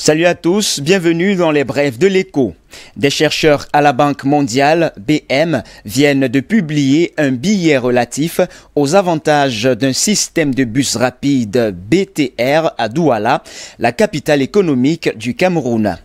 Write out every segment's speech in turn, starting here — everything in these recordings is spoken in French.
Salut à tous, bienvenue dans les brèves de l'écho. Des chercheurs à la Banque mondiale, BM, viennent de publier un billet relatif aux avantages d'un système de bus rapide BTR à Douala, la capitale économique du Cameroun.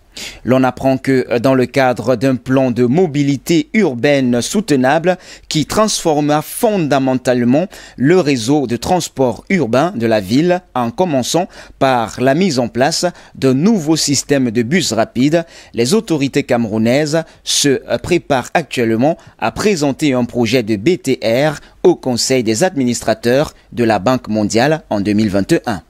L'on apprend que dans le cadre d'un plan de mobilité urbaine soutenable qui transforma fondamentalement le réseau de transport urbain de la ville en commençant par la mise en place d'un nouveau système de bus rapides, les autorités camerounaises se préparent actuellement à présenter un projet de BTR au Conseil des administrateurs de la Banque mondiale en 2021.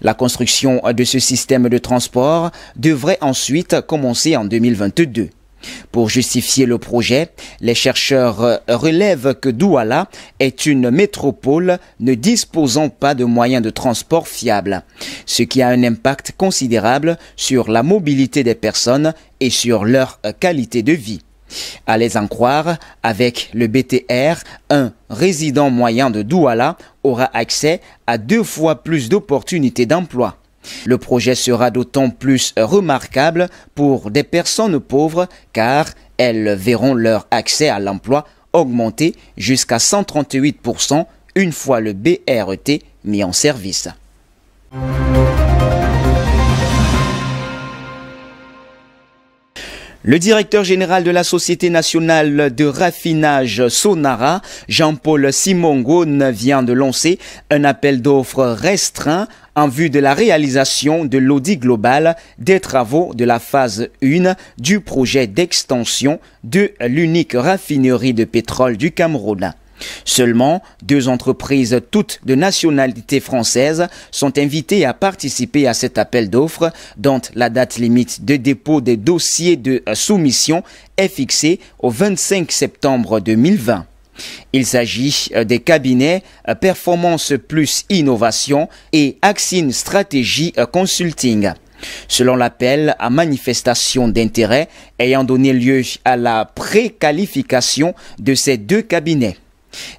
La construction de ce système de transport devrait ensuite commencer en 2022. Pour justifier le projet, les chercheurs relèvent que Douala est une métropole ne disposant pas de moyens de transport fiables, ce qui a un impact considérable sur la mobilité des personnes et sur leur qualité de vie. À les en croire, avec le BTR, un résident moyen de Douala aura accès à 2 fois plus d'opportunités d'emploi. Le projet sera d'autant plus remarquable pour des personnes pauvres car elles verront leur accès à l'emploi augmenter jusqu'à 138% une fois le BRT mis en service. Le directeur général de la Société nationale de raffinage Sonara, Jean-Paul Simongone, vient de lancer un appel d'offres restreint en vue de la réalisation de l'audit global des travaux de la phase 1 du projet d'extension de l'unique raffinerie de pétrole du Cameroun. Seulement 2 entreprises, toutes de nationalité française, sont invitées à participer à cet appel d'offres dont la date limite de dépôt des dossiers de soumission est fixée au 25 septembre 2020. Il s'agit des cabinets Performance Plus Innovation et Axine Stratégie Consulting. Selon l'appel à manifestation d'intérêt ayant donné lieu à la préqualification de ces 2 cabinets.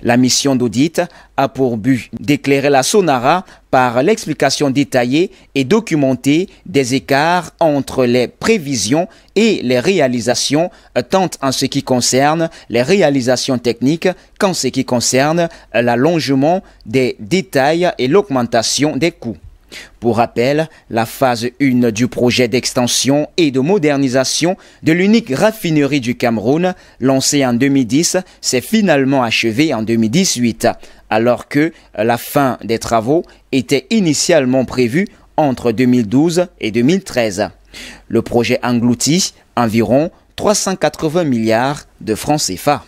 La mission d'audit a pour but d'éclairer la Sonara par l'explication détaillée et documentée des écarts entre les prévisions et les réalisations, tant en ce qui concerne les réalisations techniques qu'en ce qui concerne l'allongement des détails et l'augmentation des coûts. Pour rappel, la phase 1 du projet d'extension et de modernisation de l'unique raffinerie du Cameroun, lancée en 2010, s'est finalement achevée en 2018, alors que la fin des travaux était initialement prévue entre 2012 et 2013. Le projet engloutit environ 380 milliards de francs CFA.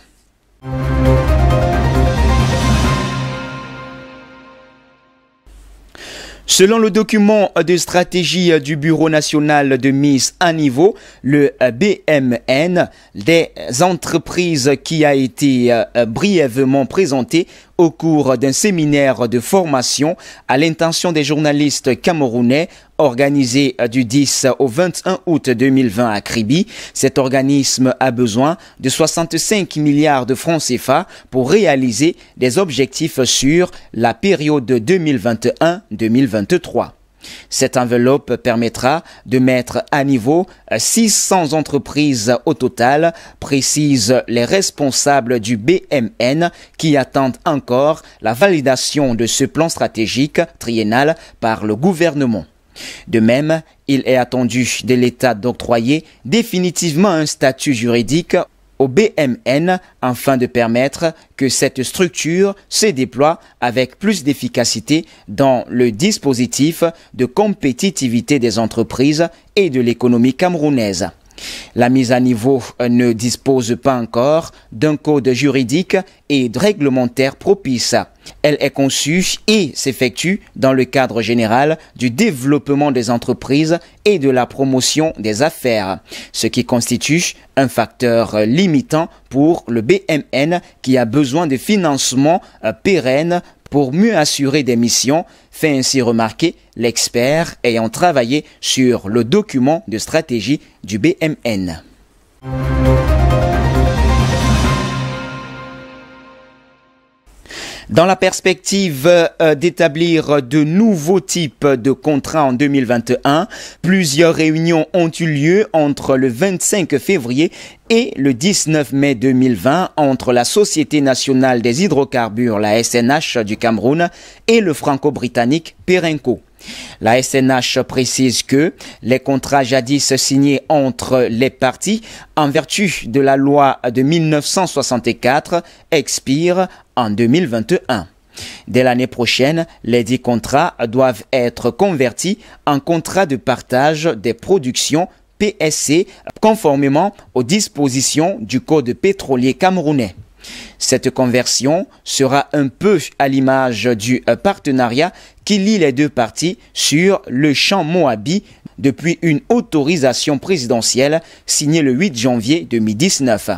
Selon le document de stratégie du Bureau national de mise à niveau, le BMN, des entreprises qui a été brièvement présenté au cours d'un séminaire de formation à l'intention des journalistes camerounais organisé du 10 au 21 août 2020 à Kribi, cet organisme a besoin de 65 milliards de francs CFA pour réaliser des objectifs sur la période 2021-2023. Cette enveloppe permettra de mettre à niveau 600 entreprises au total, précisent les responsables du BMN qui attendent encore la validation de ce plan stratégique triennal par le gouvernement. De même, il est attendu de l'État d'octroyer définitivement un statut juridique au BMN afin de permettre que cette structure se déploie avec plus d'efficacité dans le dispositif de compétitivité des entreprises et de l'économie camerounaise. La mise à niveau ne dispose pas encore d'un code juridique et réglementaire propice. Elle est conçue et s'effectue dans le cadre général du développement des entreprises et de la promotion des affaires, ce qui constitue un facteur limitant pour le BMN qui a besoin de financement pérenne pour mieux assurer des missions, fait ainsi remarquer l'expert ayant travaillé sur le document de stratégie du BMN. Dans la perspective d'établir de nouveaux types de contrats en 2021, plusieurs réunions ont eu lieu entre le 25 février et le 19 mai 2020 entre la Société nationale des hydrocarbures, la SNH du Cameroun, et le franco-britannique Perenco. La SNH précise que les contrats jadis signés entre les parties en vertu de la loi de 1964 expirent en 2021. Dès l'année prochaine, les 10 contrats doivent être convertis en contrats de partage des productions PSC conformément aux dispositions du Code pétrolier camerounais. Cette conversion sera un peu à l'image du partenariat qui lie les deux parties sur le champ Moabi depuis une autorisation présidentielle signée le 8 janvier 2019.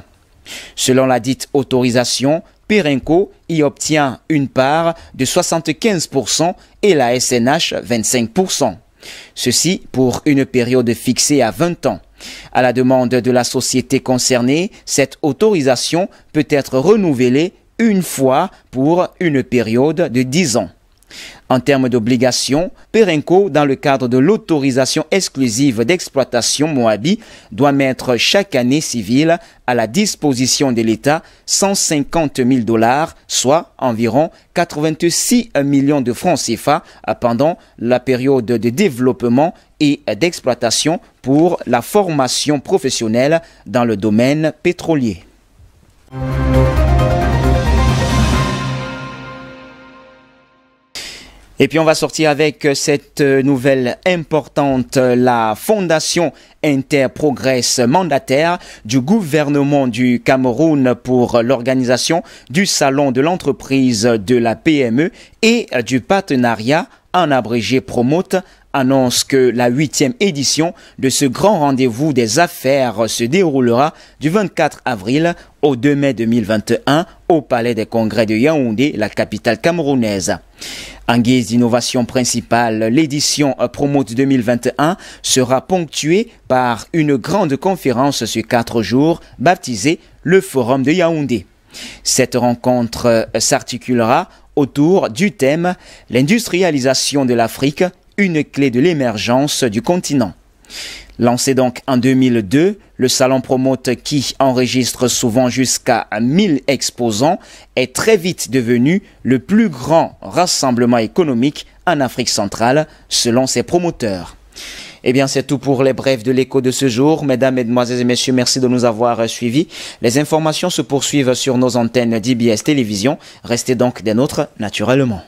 Selon la dite autorisation, Perenco y obtient une part de 75% et la SNH 25%. Ceci pour une période fixée à 20 ans. À la demande de la société concernée, cette autorisation peut être renouvelée une fois pour une période de 10 ans. En termes d'obligations, Perenco, dans le cadre de l'autorisation exclusive d'exploitation Moabi, doit mettre chaque année civile à la disposition de l'État 150 000 $, soit environ 86 millions de francs CFA pendant la période de développement et d'exploitation pour la formation professionnelle dans le domaine pétrolier. Et puis on va sortir avec cette nouvelle importante. La Fondation Interprogress, mandataire du gouvernement du Cameroun pour l'organisation du Salon de l'entreprise de la PME et du partenariat, en abrégé Promote, annonce que la 8e édition de ce grand rendez-vous des affaires se déroulera du 24 avril au 2 mai 2021 au Palais des Congrès de Yaoundé, la capitale camerounaise. En guise d'innovation principale, l'édition Promote 2021 sera ponctuée par une grande conférence sur 4 jours baptisée le Forum de Yaoundé. Cette rencontre s'articulera autour du thème « L'industrialisation de l'Afrique, une clé de l'émergence du continent ». Lancé donc en 2002, le Salon Promote, qui enregistre souvent jusqu'à 1000 exposants, est très vite devenu le plus grand rassemblement économique en Afrique centrale, selon ses promoteurs. Eh bien, c'est tout pour les brefs de l'écho de ce jour. Mesdames, Mesdemoiselles et Messieurs, merci de nous avoir suivis. Les informations se poursuivent sur nos antennes d'IBS Télévision. Restez donc des nôtres naturellement.